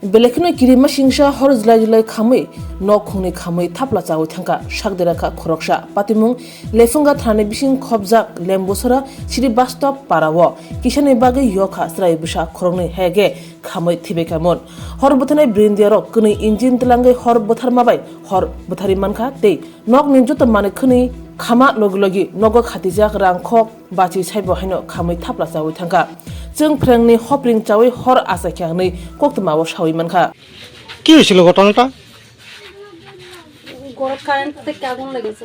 Belekno kirima singsa hor julai khamui nok khungni khamui thapla chawi thangka sakderaka khoroksha patimung lefunga thane bising khobjak lembosora siri bastop parawo kisane bage yokha srai busa khorongni hege khamui thibekamon hor bothanai brindiaro kuni engine tlangai hor bothar mabai hor bothari manka tei nok ninjot mane khuni khama logilogi nogo khatijak rangkhok bachi saibo haino khamui thapla chawi thangka जों फ्रेंनि हपरिं चावै हर आसा ख्यानै कक्तमाव सावै मानखा কি হয়েছিল ঘটনাটা গরম current থেকে আগুন লেগেছে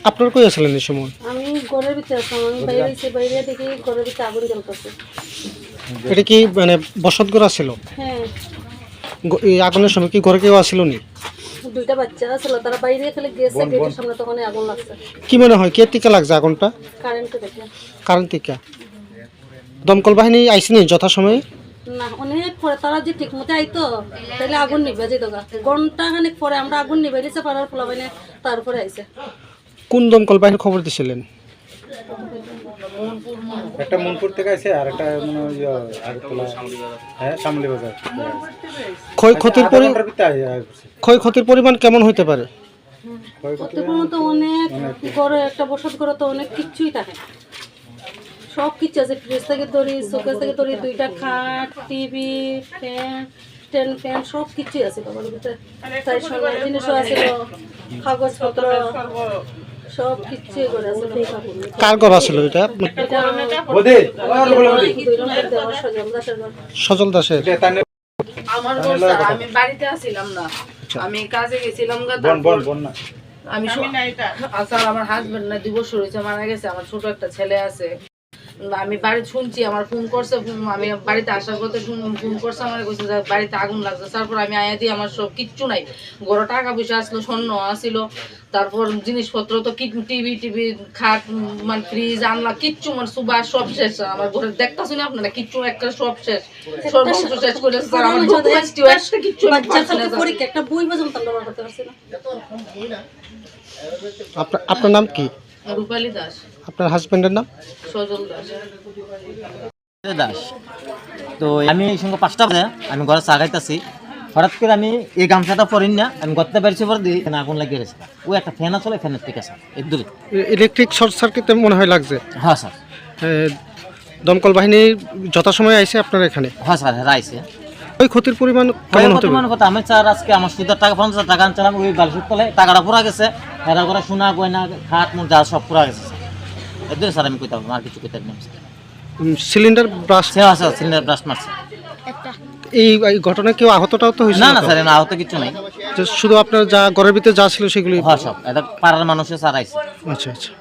আপনার কই আছিলেন এই সময় আমি ঘরের ভিতরে ছিলাম আমি বাইরে দেখি ঘরের ভিতরে আগুন জ্বলতেছে এটা কি মানে বসতঘর ছিল হ্যাঁ এই আগুনের সময় কি ঘরে কেউ আসিল নি দুইটা বাচ্চা ছিল তারা বাইরে খেলে গেছে গেটের সামনে তখন আগুন লাগছে কি মনে হয় কে টিকা লাগছে আগুনটা কারেন্ট থেকে কারণ টিকা দমকল বাহিনী আইসিনি যথাসময়ে না অনেক পরে তারা যে ঠিক মতো আইতো তাহলে আগুন নিবে যেত ঘন্টা খানেক পরে আমরা আগুন নিবে দিয়েছে পাড়ার পোলা বাইনে তারপরে আইছে কোন দমকল বাহিনীর খবর দিছিলেন একটা মনপুর থেকে আছে আর একটা মানে আগরতলা হ্যাঁ শামলি বাজার ক্ষয়ক্ষতির পরিমাণ কেমন হতে পারে ক্ষতিপূরণ তো অনেক ঘরে একটা বসত ঘরে তো অনেক কিছুই থাকে সব কিছু আছে ফ্রিজ থেকে ধরি শোকেস থেকে ধরি দুইটা খাট টিভি ফ্যান ফ্যান সব কিছুই আছে বাবার ভিতরে তাই সোনার জিনিসও আছে কাগজপত্র সব কিছুই করে আছে কার ঘর ছিল এটা সজল দাসের আমার আমি বাড়িতে আসছিলাম না আমি কাজে গেছিলাম আমি আচ্ছা আমার হাজবেন্ড না 2 বছর হয়েছে মারা গেছে আমার ছোট একটা ছেলে আছে আমি বাড়ি শুনছি আমার ফোন করছে আমি বাড়িতে আসার পথে ফোন করছে আমার কইছে যে বাড়িতে আগুন লাগছে তারপর আমি আয়া দিই আমার সব কিচ্ছু নাই ঘরে টাকা পয়সা আসলো স্বর্ণ আসিল তারপর জিনিসপত্র তো টিভি খাট মানে ফ্রিজ আনলা কিচ্ছু মানে সুবা সব শেষ আমার ঘরে দেখতাছি না আপনারা কিচ্ছু একটা সব শেষ সর্বস্ব শেষ করে স্যার আমার কিচ্ছু পরীক্ষা একটা বই পর্যন্ত আমরা করতে পারছি না আপনার নাম কি রূপালী দাস আপনার হাজবেন্ডের নাম সজল দাস দাস তো আমি এই সঙ্গে 5টা বাজে আমি ঘরে চা খাইতেছি হঠাৎ করে আমি এই গামছাটা পরিনি না আমি গর্তে বেরিয়েছি পর দিই আগুন লাগিয়ে গেছে ও একটা ফ্যান আছে ফ্যানের থেকে স্যার এক দূরে ইলেকট্রিক শর্ট সার্কিট মনে হয় লাগছে হ্যাঁ স্যার দমকল বাহিনী যথাসময়ে আইছে আপনার এখানে হ্যাঁ স্যার হ্যাঁ আইছে ওই ক্ষতির পরিমাণ কেমন হতে পারে কথা আমি স্যার আজকে আমার সুদের টাকা 50,000 টাকা আনছিলাম ওই বালসুর তলে টাকাটা পুরা গেছে হেরা করে সোনা গয়না খাট মোট যা সব পুরা গেছে এক দূরে স্যার আমি কইতাম আর কিছু কইতে না cylinder brush sir cylinder brush মারছে এই ঘটনা কেউ আহতটাও তো হয়েছে না না স্যার আহত কিছু নাই শুধু আপনার যা ঘরের ভিতরে যা ছিল সেগুলি হ্যাঁ সব এটা পাড়ার মানুষে স্যার আইছে আচ্ছা আচ্ছা